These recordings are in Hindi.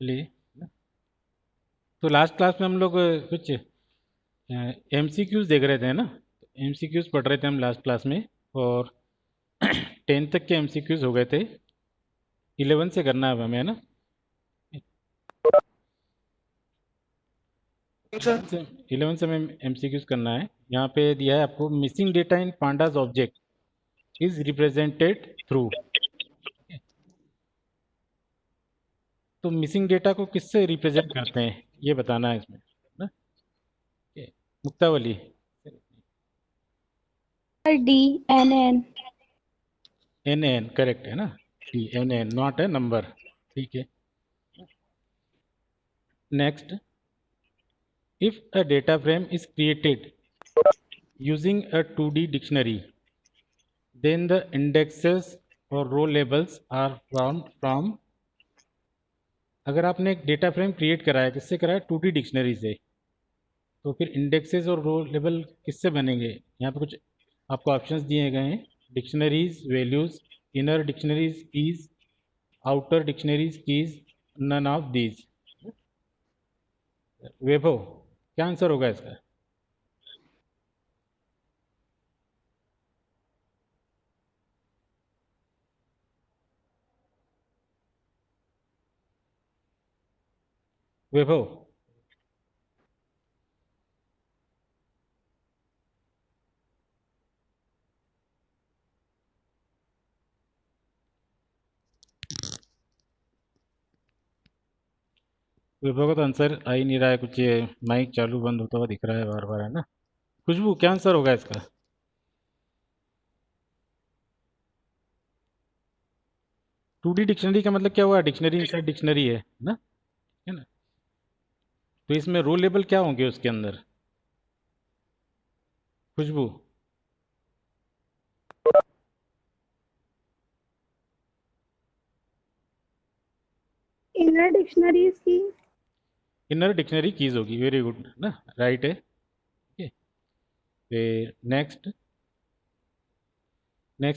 चलिए। तो लास्ट क्लास में हम लोग कुछ MCQs देख रहे थे ना। MCQs पढ़ रहे थे हम लास्ट क्लास में। और 10 तक के MCQs हो गए थे। 11 से करना है अब हमें, है ना। सर 11 से हमें MCQs करना है। यहाँ पे दिया है आपको, missing data in pandas object is represented through. तो मिसिंग डेटा को किससे रिप्रेजेंट करते हैं ये बताना है इसमें, ना। Muktavali. D N N. NN correct है ना। NN नॉट है नंबर। ठीक है। Next, if a data frame is created using a 2D dictionary, then the indexes or row labels are found from। अगर आपने एक डेटा फ्रेम क्रिएट करा है, किससे करा है? 2D डिक्शनरी से। तो फिर इंडेक्सेस और रो लेबल किससे बनेंगे? यहाँ पे कुछ आपको ऑप्शंस दिए गए हैं। Dictionaries values, inner dictionaries keys, outer dictionaries keys, none of these. Vaibhav, क्या आंसर होगा इसका? वैभव, विभा का तो आंसर आ ही नहीं रहा है कुछ। ये माइक चालू बंद होता हुआ दिख रहा है बार बार, है ना। खुशबू, क्या आंसर होगा इसका? 2D डिक्शनरी का मतलब क्या हुआ? डिक्शनरी इंसाइड डिक्शनरी है ना, है ना। तो इसमें रो लेबल क्या होंगे उसके अंदर? खुशबू। इनर डिक्शनरीज की। इनर डिक्शनरी कीज होगी। वेरी गुड ना, राइट है। ओके। फिर next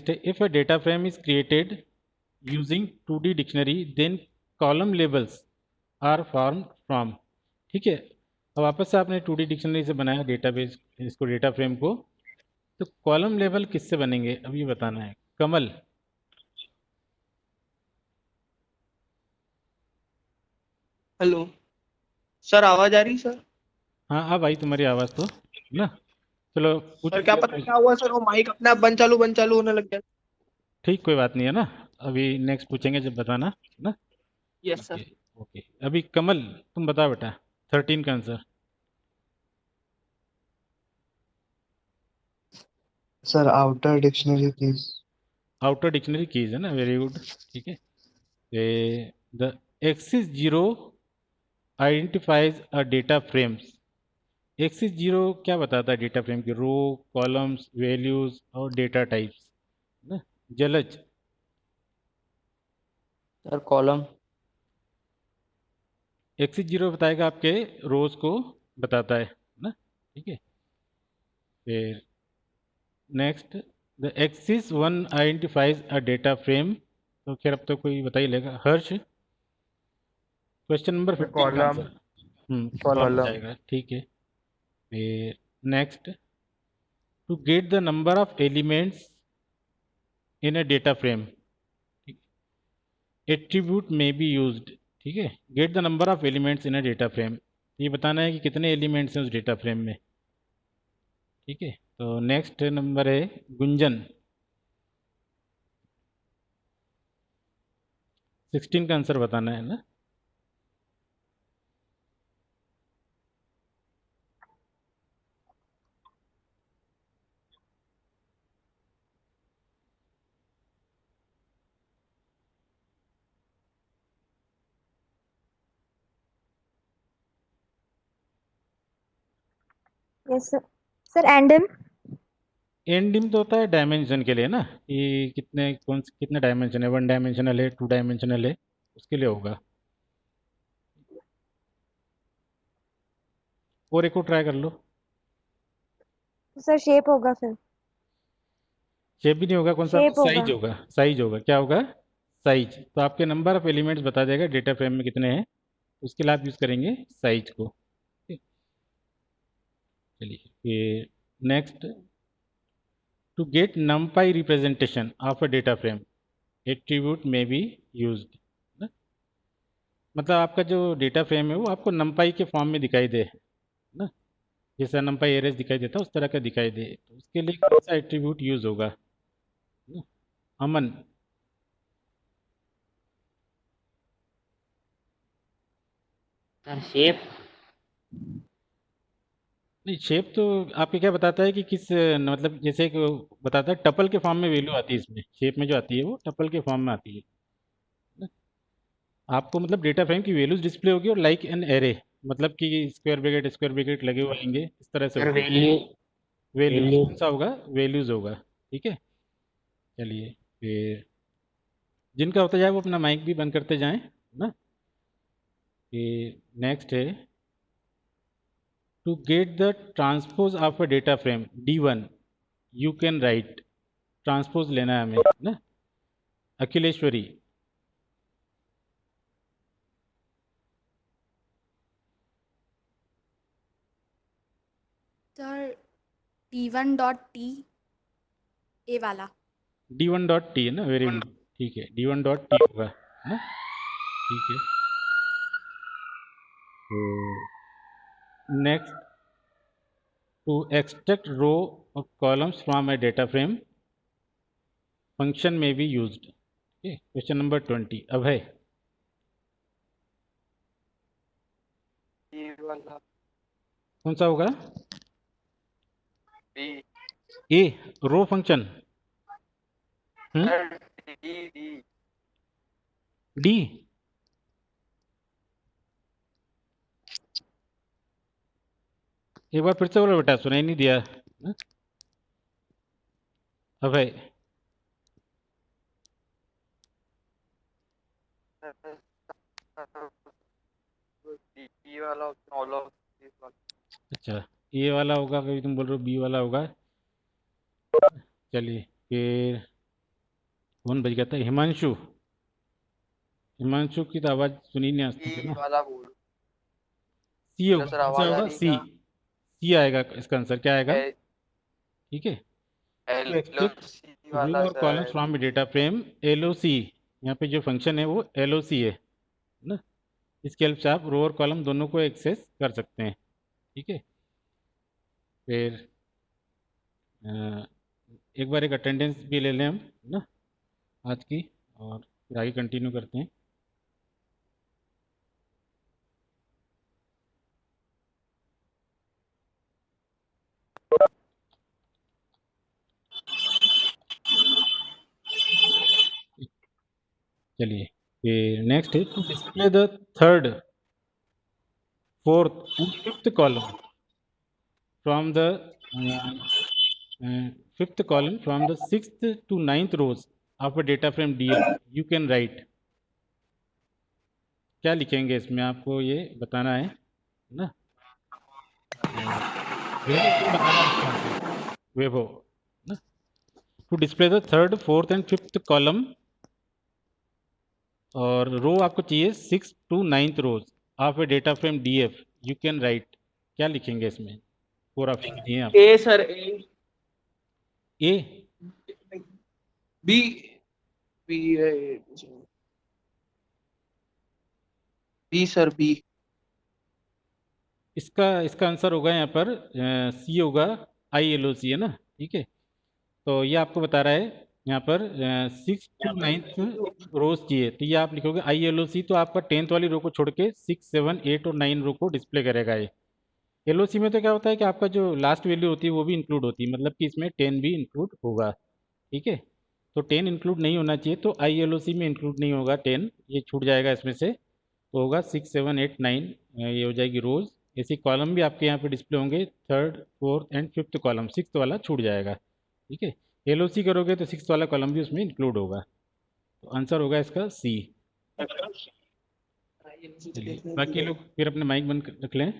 if a data frame is created using 2D dictionary then column labels are form from. ठीक है। अब वापस से आपने 2D डिक्शनरी से बनाया डेटाबेस, इसको डेटा फ्रेम को। तो कॉलम लेवल किससे बनेंगे अब ये बताना है। कमल। हेलो सर, आवाज आ रही सर? हाँ, अब आई तुम्हारी आवाज़ तो, ना। चलो पूछ सर क्या लीजिए पता कुछ। क्या हुआ सर, वो माइक अपने आप बंद चालू होने लग गया। ठीक, कोई बात नहीं है ना। अभी नेक्स्ट पूछेंगे जब बताना, ना। Yes okay. सर। ओके, अभी कमल तुम बता बेटा, 13 का answer. Sir outer dictionary keys. Outer dictionary keys है ना, वेरी गुड। ठीक है। The axis zero identifies a data frames. Axis zero क्या बताता है डेटा फ्रेम की? रो, कॉलम्स, वैल्यूज और डेटा टाइप्स, ना। Jalaj. Sir column. Axis zero बताएगा आपके रोज को बताता है ना। ठीक है। फिर next, the axis one identifies a data frame. तो खैर अब तो कोई बता ही लेगा। हर्ष, क्वेश्चन नंबर 15 का कॉलम। आंसर। Column column. बताएगा, ठीक है। फिर next, to get the number of elements in a data frame, attribute may be used. ठीक है। Get the number of elements in a data frame, ये बताना है कि कितने एलिमेंट्स हैं उस डेटा फ्रेम में। ठीक है। तो नेक्स्ट नंबर है गुंजन, 16 का आंसर बताना है ना। Yes sir. सर एंडम। एंडिम तो होता है डायमेंशन के लिए ना, कि कितने कितने डायमेंशन है, 1 डायमेंशनल है, 2 डायमेंशनल है, उसके लिए होगा। और एक को ट्राई कर लो। सर शेप होगा फिर। शेप भी नहीं होगा, कौन सा? शेप होगा। साइज होगा। साइज होगा, क्या होगा? साइज। तो आपके नंबर ऑफ एलिमेंट्स बता देगा डेटा फ्रेम में कितने हैं। उसके लिए आप यूज़ करेंगे साइज को। ठीक, चलिए फिर next, to get numpy representation of a data frame attribute may be used. मतलब आपका जो डेटा फ्रेम है वो आपको numpy के फॉर्म में दिखाई दे ना, जैसा numpy एरेज दिखाई देता है उस तरह का दिखाई दे, तो उसके लिए कौन सा एट्रीब्यूट यूज होगा ना? अमन। Sir shape. नहीं, शेप तो आपके क्या बताता है कि किस मतलब जैसे एक बताता है टपल के फॉर्म में वैल्यू आती है, इसमें शेप में जो आती है वो टपल के फॉर्म में आती है ना? आपको मतलब डेटा फ्रेम की वैल्यूज डिस्प्ले होगी और लाइक एन एरे, मतलब कि स्क्वायर ब्रैकेट लगे हुए आएंगे, इस तरह से सर होगा। वैल्यू। Values value. कौन सा होगा? वैल्यूज होगा। ठीक है, चलिए फिर जिनका होता जाए वो अपना माइक भी बंद करते जाएं ना। फिर नेक्स्ट है, to get the transpose of a data frame D1 you can write, transpose लेना है हमें ना। अखिलेश्वरी। सर D1.T ए वाला। D1.T है ना, वेरी गुड, ठीक है, D1.T होगा है ना। ठीक है, तो नेक्स्ट, टू एक्सट्रैक्ट रो और columns from a data frame function में be used. Question number 20, Abhay. ये वाला कौन सा होगा? D. A, row function. Sir D D. D. एक बार फिर से बोलो बेटा, सुनाई नहीं दिया ना? अभय। डी वाला option all of this one. अच्छा, ए वाला होगा, कभी तुम बोल रहे हो बी वाला होगा। चलिए फिर कौन बच गया था? हिमांशु। हिमांशु की तो आवाज़ सुनी नहीं आज तक है डी ना। वाला बोल। सी हेलो होगा, सर कौन सा आवाज आ होगा? रही है सी। क्या? सी आएगा इसका आंसर, क्या आएगा? ए, ठीक है, एल टू लो एक्सट्रैक्ट सी रो वाला और सर कॉलम्स है। फ्रॉम डेटा फ्रेम LOC, यहाँ पे जो फंक्शन है वो LOC है ना। इसके हेल्प से आप रो और कॉलम दोनों को एक्सेस कर सकते हैं। ठीक है, फिर अ, एक बार एक अटेंडेंस भी ले लें हम ना आज की, और फिर आगे कंटिन्यू करते हैं। चलिए फिर नेक्स्ट है, to display the third, fourth and fifth column from the fifth column from the sixth to ninth rows of a data frame DF you can write. क्या लिखेंगे इसमें, आपको ये बताना है ना। वैभव तुम्हें बताना है इसका आंसर, वैभव ना। To display the third fourth and fifth column, और रो आपको चाहिए 6 to 9 rows of a data frame DF you can write. क्या लिखेंगे इसमें? 4 ऑप्शन दिए हैं आप। A sir A. A. B. B है। B sir B. इसका इसका आंसर होगा यहाँ पर सी होगा, ILOC है ना। ठीक है, तो ये आपको बता रहा है यहाँ पर 6 to 9 रोज चाहिए, तो ये आप लिखोगे ILOC, तो आपका 10th वाली रो को छोड़ के 6, 7, 8 और 9 रो को डिस्प्ले करेगा ये। LOC में तो क्या होता है कि आपका जो लास्ट वैल्यू होती है वो भी इंक्लूड होती है, मतलब कि इसमें 10 भी इंक्लूड होगा। ठीक है, तो 10 इंक्लूड नहीं होना चाहिए, तो ILOC में इंक्लूड नहीं होगा 10, ये छूट जाएगा इसमें से, तो होगा 6, 7, 8, 9, ये हो जाएगी रोज। ऐसे कॉलम भी आपके यहाँ पे डिस्प्ले होंगे, third fourth and fifth column, six वाला छूट जाएगा। ठीक है, LOC करोगे तो सिक्स वाला कॉलम भी उसमें इंक्लूड होगा, तो आंसर होगा इसका सी। चलिए बाकी लोग फिर अपने माइक बंद रख लें।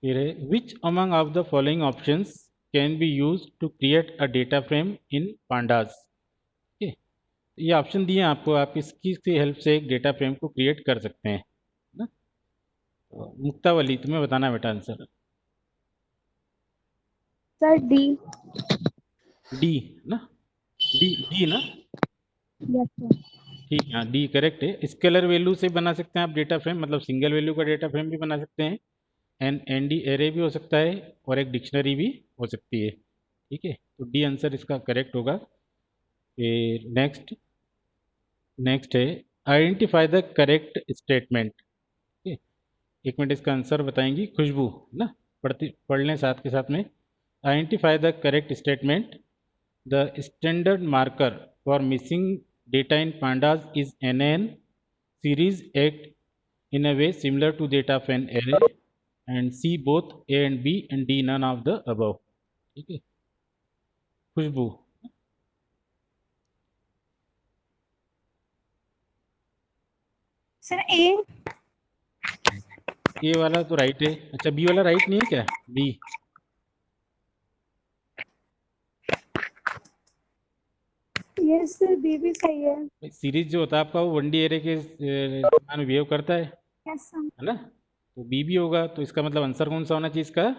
फिर है, which among of the following options can be use to create a data frame in pandas. ठीक है, ये ऑप्शन दिए हैं आपको, आप इसकी हेल्प से एक डेटा फ्रेम को क्रिएट कर सकते हैं ना। मुक्तावली तुम्हें बताना है बेटा आंसर। Sir D. डी ना, डी डी ना, यस सर। ठीक है, हाँ डी करेक्ट है। स्केलर वैल्यू से बना सकते हैं आप डेटा फ्रेम, मतलब सिंगल वैल्यू का डेटा फ्रेम भी बना सकते हैं, एन डी एरे भी हो सकता है, और एक डिक्शनरी भी हो सकती है। ठीक है, तो डी आंसर इसका करेक्ट होगा। फिर नेक्स्ट, नेक्स्ट है आइडेंटिफाई द करेक्ट स्टेटमेंट। ठीक है, एक मिनट इसका आंसर बताएंगी खुशबू ना, पढ़ लें साथ के साथ में। Identify the correct statement. The standard marker for missing data in pandas is NaN. Series act in a way similar to data of an array, and C both A and B and D none of the above. ठीक है, खुशबू। Sir A. ए वाला तो राइट है, अच्छा बी वाला राइट नहीं है क्या? बी, यस सर बी भी सही है। सीरीज जो होता है आपका वो 1D एरे के समान बिहेव करता यस सर। है ना, तो बी भी होगा, तो इसका मतलब आंसर कौन सा होना चाहिए इसका?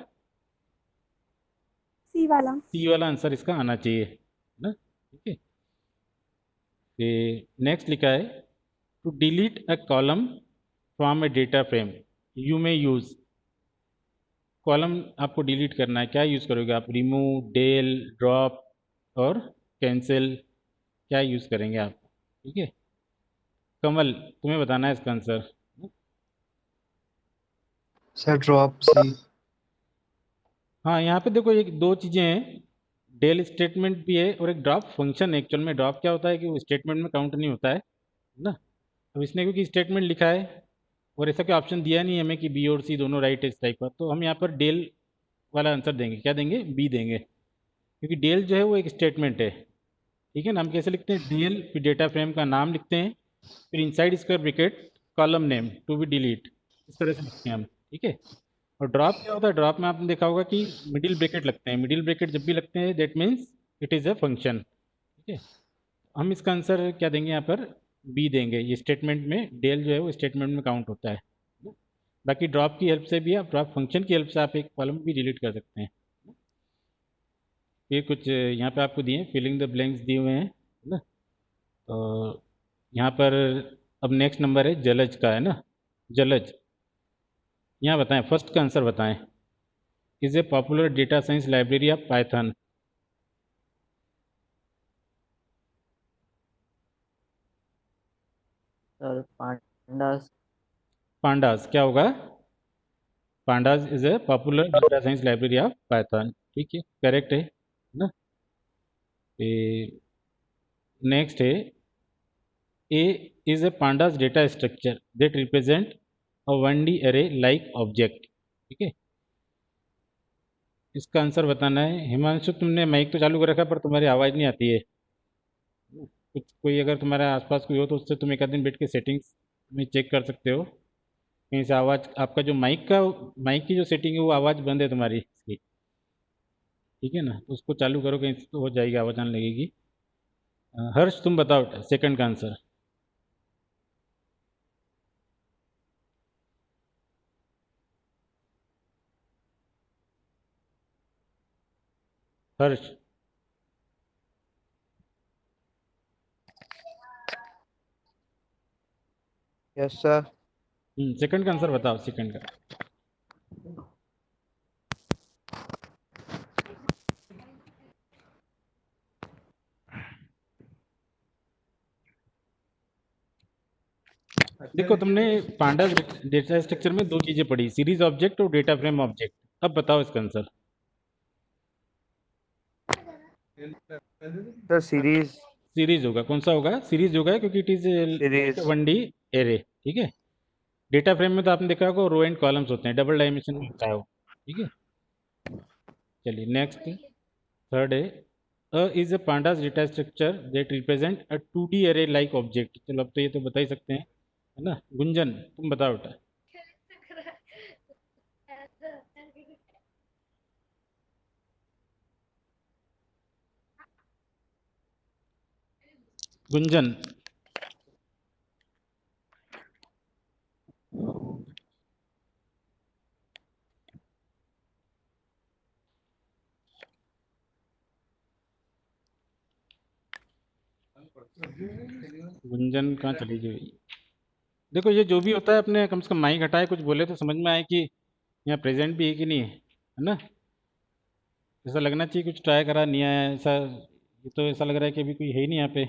सी वाला। सी वाला आंसर इसका आना चाहिए ना। ठीक है, फिर नेक्स्ट लिखा है to delete a column from a data frame you may use. Column आपको डिलीट करना है, क्या यूज़ करोगे आप? रिमूव, डेल, ड्रॉप और कैंसिल, क्या यूज़ करेंगे आप? ठीक है, कमल तुम्हें बताना है इसका आंसर। सर ड्रॉप सी। हाँ यहाँ पे देखो एक दो चीज़ें हैं, डेल स्टेटमेंट भी है और एक ड्रॉप फंक्शन है। एक्चुअल में ड्रॉप क्या होता है कि वो स्टेटमेंट में काउंट नहीं होता है ना। अब इसने क्योंकि स्टेटमेंट लिखा है और ऐसा कोई ऑप्शन दिया नहीं है हमें कि बी और सी दोनों राइट है इस टाइप का, तो हम यहाँ पर डेल वाला आंसर देंगे। क्या देंगे? बी देंगे, क्योंकि डेल जो है वो एक स्टेटमेंट है। ठीक है ना, हम कैसे लिखते हैं? डीएल फिर डेटा फ्रेम का नाम लिखते हैं, फिर inside square bracket column name to be delete, इस तरह से लिखते हैं हम। ठीक है, और ड्रॉप क्या होता है? ड्रॉप में आपने देखा होगा कि मिडिल ब्रैकेट लगते हैं, मिडिल ब्रैकेट जब भी लगते हैं that means it is a function. ठीक है, हम इसका आंसर क्या देंगे यहाँ पर? बी देंगे। ये स्टेटमेंट में डेल जो है वो स्टेटमेंट में काउंट होता है। बाकी ड्रॉप की हेल्प से भी, आप ड्रॉप फंक्शन की हेल्प से आप एक कॉलम भी डिलीट कर सकते हैं। ये कुछ यहाँ पे आपको दिए फिलिंग द ब्लैंक्स दिए हुए हैं ना, तो यहाँ पर अब नेक्स्ट नंबर है जलज का, है ना, जलज। यहाँ बताएं, फर्स्ट का आंसर बताएं। Is a popular data science library of Python. Sir pandas. Pandas क्या होगा? Pandas is a popular data science library of Python. ठीक है, करेक्ट है ना। नेक्स्ट है a is a pandas data structure that represent a 1D array like object. ठीक है, इसका आंसर बताना है। हिमांशु तुमने माइक तो चालू कर रखा पर तुम्हारी आवाज़ नहीं आती है। कुछ कोई अगर तुम्हारे आसपास कोई हो तो उससे तुम एक आध दिन बैठ के सेटिंग्स में चेक कर सकते हो, कहीं से आवाज़ आपका जो माइक की जो सेटिंग है वो आवाज़ बंद है तुम्हारी इसकी। ठीक है ना, तो उसको चालू करो, कहीं से तो हो जाएगी, आवाज़ आने लगेगी। हर्ष तुम बताओ सेकंड का आंसर। हर्ष, यस सर। सेकंड का आंसर बताओ, सेकंड का। देखो तुमने पांडास डेटा स्ट्रक्चर में दो चीज़ें पढ़ी, सीरीज ऑब्जेक्ट और डेटा फ्रेम ऑब्जेक्ट। अब बताओ इसका आंसर। Sir series. सीरीज होगा, कौन सा होगा? सीरीज होगा क्योंकि it is series. 1D array. ठीक है, डेटा फ्रेम में तो आपने देखा होगा रो एंड कॉलम्स होते हैं, डबल डायमेंशन में होता है वो। ठीक है, चलिए नेक्स्ट, थर्ड है is a pandas data structure that represent a 2D array like object. चलो अब तो ये तो बता ही सकते हैं, है ना। गुंजन तुम बताओ बेटा। गुंजन, गुंजन कहाँ चली गई? देखो ये जो भी होता है अपने कम से कम माइक हटाए कुछ बोले तो समझ में आए कि यहाँ प्रेजेंट भी है कि नहीं है ना? ऐसा लगना चाहिए कुछ ट्राई करा नहीं आया ऐसा। ये तो ऐसा लग रहा है कि अभी कोई है ही नहीं यहाँ पे।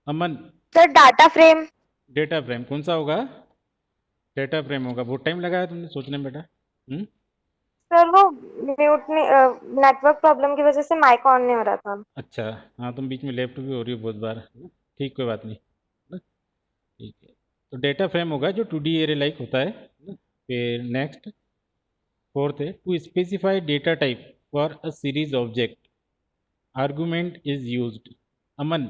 अमन, sir data frame. Data frame कौन सा होगा? डेटा फ्रेम होगा। बहुत टाइम लगाया तुमने सोचने में बेटा। हम्म। सर वो म्यूट नेटवर्क प्रॉब्लम की वजह से माइक ऑन नहीं हो रहा था। अच्छा, हाँ तुम बीच में लेफ्ट भी हो रही हो बहुत बार, है ना? ठीक, कोई बात नहीं, है ना? ठीक है। तो डेटा फ्रेम होगा जो 2D एरे लाइक होता है ना? फिर नेक्स्ट फोर्थ है to specify data type for a series object argument is used. Aman,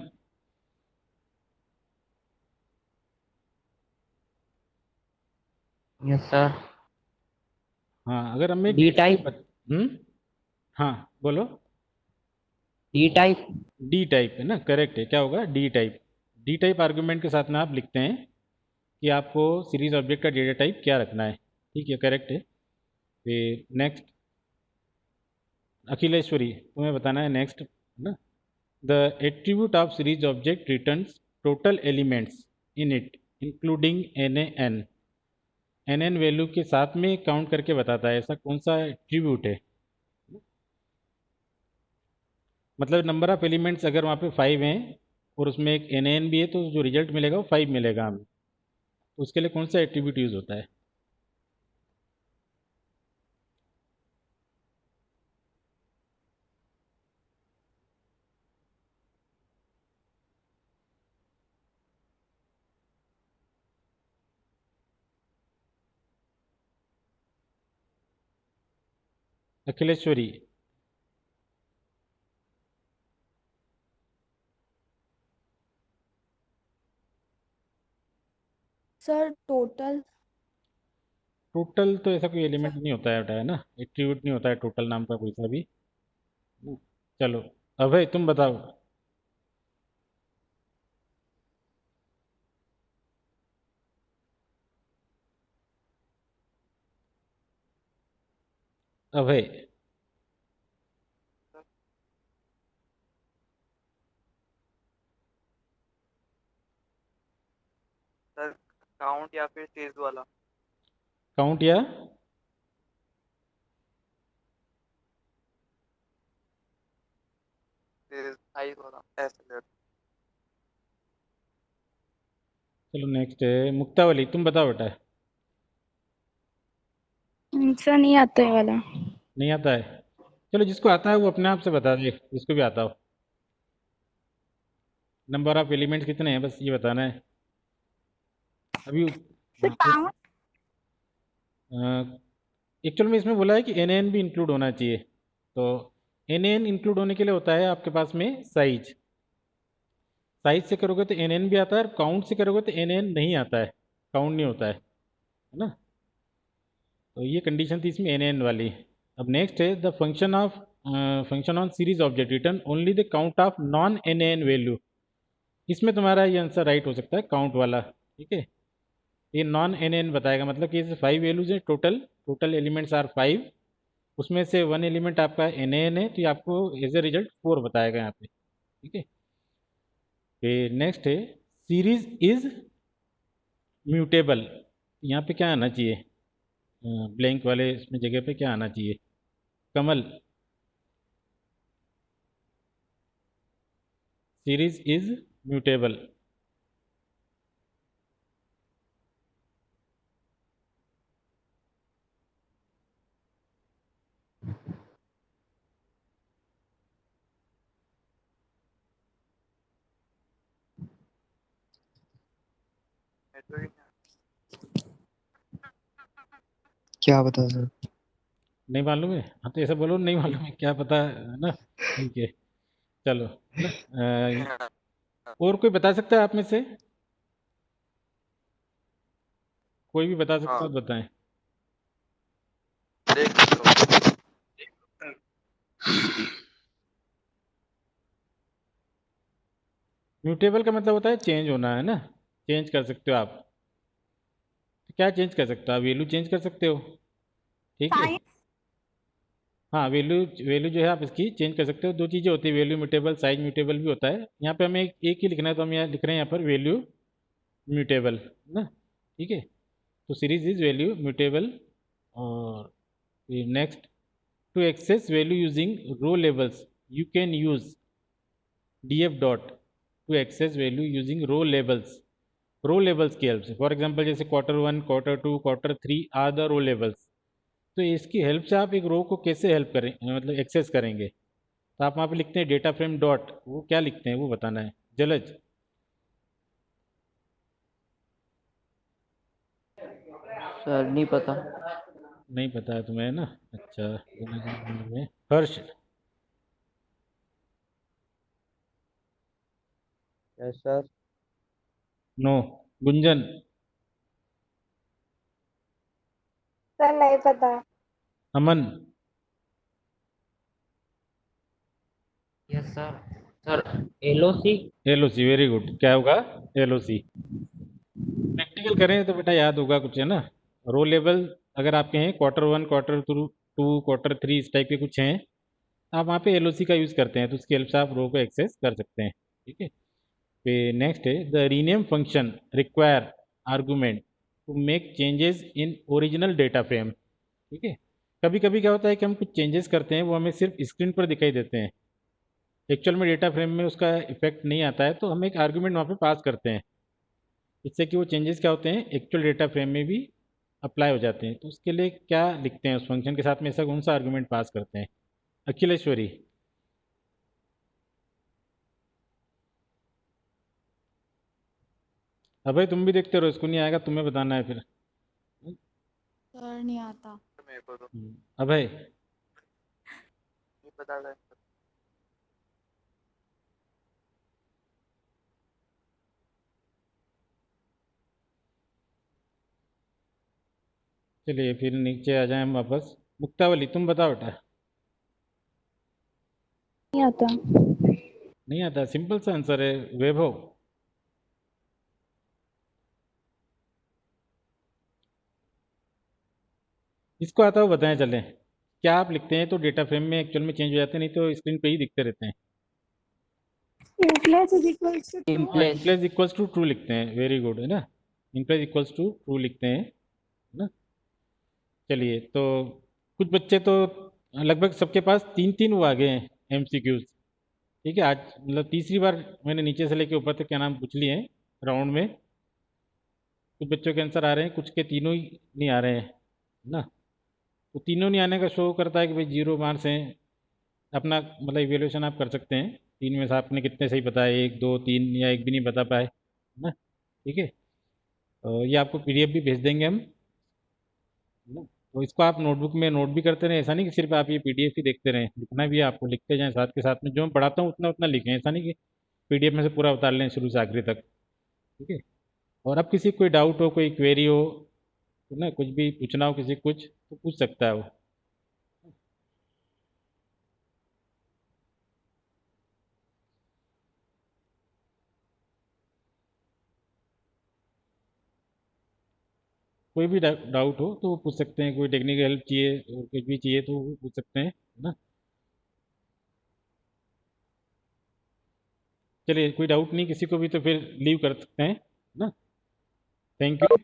yes sir. हाँ अगर हमें डी टाइप। हम्म, हाँ बोलो। D type. डी टाइप है ना, करेक्ट है। क्या होगा? D type. D type argument के साथ में आप लिखते हैं कि आपको सीरीज ऑब्जेक्ट का डेटा टाइप क्या रखना है। ठीक है, करेक्ट है। फिर नेक्स्ट अखिलेश्वरी, तुम्हें बताना है नेक्स्ट, है ना? The attribute of series object returns total elements in it including N N. N N value के साथ में काउंट करके बताता है, ऐसा कौन सा एट्रीब्यूट है? मतलब नंबर ऑफ एलिमेंट्स अगर वहाँ पे 5 हैं और उसमें एक एन एन भी है तो जो रिजल्ट मिलेगा वो 5 मिलेगा हमें। तो उसके लिए कौन सा एट्रीब्यूट यूज़ होता है? Akhileshwari, sir total. टोटल तो ऐसा कोई सर एलिमेंट नहीं होता है बेटा, है ना? एट्रीब्यूट नहीं होता है टोटल नाम का कोई सा भी। चलो अभय तुम बताओ। अभय, सर काउंट या फिर सीरीज वाला। काउंट या सीरीज साइज वाला ऐसे। चलो नेक्स्ट है मुक्तावली, तुम बताओ बेटा। सर नहीं आता है वाला। नहीं आता है? चलो जिसको आता है वो अपने आप से बता दे, जिसको भी आता हो। नंबर ऑफ एलिमेंट्स कितने हैं बस ये बताना है अभी। सर हाँ, काउंट। एक्चुअल में इसमें बोला है कि एन एन भी इंक्लूड होना चाहिए। तो एन एन इंक्लूड होने के लिए होता है आपके पास में साइज। साइज से करोगे तो एन एन भी आता है, और काउंट से करोगे तो एन एन नहीं आता है, काउंट नहीं होता है ना? तो ये कंडीशन थी इसमें एन एन वाली। अब नेक्स्ट है the function on series object return only the count of non N N value. इसमें तुम्हारा ये आंसर राइट हो सकता है, काउंट वाला। ठीक है, ये नॉन एन एन बताएगा, मतलब कि जैसे 5 वैल्यूज हैं टोटल, टोटल एलिमेंट्स आर 5, उसमें से 1 एलिमेंट आपका एन एन है तो ये आपको एज ए रिजल्ट 4 बताएगा यहाँ पे। ठीक है, फिर नेक्स्ट है सीरीज इज म्यूटेबल। यहाँ पे क्या आना चाहिए? ब्लैंक वाले इसमें जगह पे क्या आना चाहिए? कमल, सीरीज इज म्यूटेबल। क्या बता सर? नहीं मालूम है? हाँ तो ऐसा बोलो नहीं मालूम है, क्या पता है ना? ठीक है, चलो, है ना? और कोई बता सकता है आप में से? कोई भी बता सकता हाँ है तो बताएं। देख लो। म्यूटेबल का मतलब होता है चेंज होना, है ना? चेंज कर सकते हो आप। क्या चेंज कर सकते हो आप? वैल्यू चेंज कर सकते हो, ठीक है। हाँ, वैल्यू वैल्यू जो है आप इसकी चेंज कर सकते हो। दो चीज़ें होती है, वैल्यू म्यूटेबल, साइज म्यूटेबल भी होता है। यहाँ पे हमें एक ही लिखना है, तो हम यहाँ लिख रहे हैं यहाँ पर वैल्यू म्यूटेबल ना, ठीक है। तो सीरीज इज वैल्यू म्यूटेबल। और next, to access value using row levels you can use df dot to access value using row levels. Row levels की हेल्प से, फॉर एग्जांपल जैसे Q1, Q2, Q3 are the row levels. तो इसकी हेल्प से आप एक रो को कैसे हेल्प करें, मतलब एक्सेस करेंगे। तो आप वहाँ पे लिखते हैं डेटा फ्रेम डॉट, वो क्या लिखते हैं वो बताना है। जलज, सर नहीं पता। नहीं पता है तुम्हें ना, अच्छा। में Harsh, yes sir. No. Gunjan, sir नहीं पता। Aman, yes sir. Sir LOC. LOC, very good. क्या होगा? एलओसी। प्रैक्टिकल करें तो बेटा याद होगा कुछ, है ना। रो लेवल अगर आपके हैं Q1, Q2, Q3 इस टाइप के कुछ हैं, आप वहाँ पे एलओसी का यूज़ करते हैं, तो उसकी हेल्प से आप रो को एक्सेस कर सकते हैं, ठीक है। फिर नेक्स्ट है the rename function require argument to make changes in original data frame, ठीक है। कभी कभी क्या होता है कि हम कुछ चेंजेस करते हैं, वो हमें सिर्फ स्क्रीन पर दिखाई देते हैं, एक्चुअल में डेटा फ्रेम में उसका इफेक्ट नहीं आता है, तो हम एक आर्गूमेंट वहाँ पे पास करते हैं, इससे कि वो चेंजेस क्या होते हैं एक्चुअल डेटा फ्रेम में भी अप्लाई हो जाते हैं। तो उसके लिए क्या लिखते हैं उस फंक्शन के साथ में, ऐसा कौन सा आर्गूमेंट पास करते हैं? अखिलेश्वरी, अभय तुम भी देखते रहो, इसको नहीं आएगा तुम्हें बताना है फिर। सर नहीं आता। अभय, चलिए फिर नीचे आ जाए हम वापस। मुक्तावली तुम बताओ बेटा। नहीं आता। नहीं आता, सिंपल सा आंसर है। वैभव, इसको आता हो बताएं चलें। क्या आप लिखते हैं तो डेटा फ्रेम में एक्चुअल में चेंज हो जाते हैं, नहीं तो स्क्रीन पे ही दिखते रहते हैं। In place is equals to हाँ, true. Implies. Implies equals to true लिखते हैं, वेरी गुड, है ना। इम्प्लाइज इक्वल्स टू ट्रू लिखते हैं, है ना। चलिए, तो कुछ बच्चे तो लगभग सबके पास तीन तीन वो आ गए हैं एमसीक्यूज, ठीक है। आज मतलब तीसरी बार मैंने नीचे से लेके ऊपर तक क्या नाम पूछ लिए हैं राउंड में। कुछ बच्चों के आंसर आ रहे हैं, कुछ के तीनों ही नहीं आ रहे हैं, है ना। तो तीनों नहीं आने का शो करता है कि भाई 0 मार्क्स हैं। अपना मतलब इवेल्यूशन आप कर सकते हैं, तीन में से आपने कितने सही बताए, 1, 2, 3 या एक भी नहीं बता पाए, है ना, ठीक है। तो ये आपको पीडीएफ भी भेज देंगे हम, है ना। तो इसको आप नोटबुक में नोट भी करते रहें, ऐसा नहीं कि सिर्फ आप ये पीडीएफ ही देखते रहें, लिखना भी है आपको, लिखते जाएं साथ के साथ में। जो मैं पढ़ाता हूँ उतना उतना लिखें, ऐसा नहीं कि पीडीएफ में से पूरा उतार लें शुरू से आखिरी तक, ठीक है। और अब किसी को कोई डाउट हो, कोई क्वेरी हो, तो ना कुछ भी पूछना हो किसी कुछ, तो पूछ सकता है वो। कोई भी डाउट हो तो वो पूछ सकते हैं, कोई टेक्निकल हेल्प चाहिए और कुछ भी चाहिए तो वो पूछ सकते हैं, है ना। चलिए, कोई डाउट नहीं किसी को भी, तो फिर लीव कर सकते हैं, है ना। Thank you.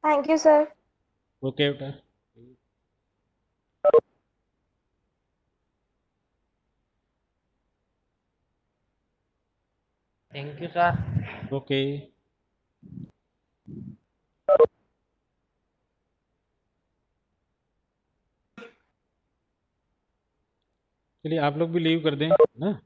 Thank you sir. Okay बेटा। Thank you sir. ओके, चलिए आप लोग भी लीव कर दें, है ना।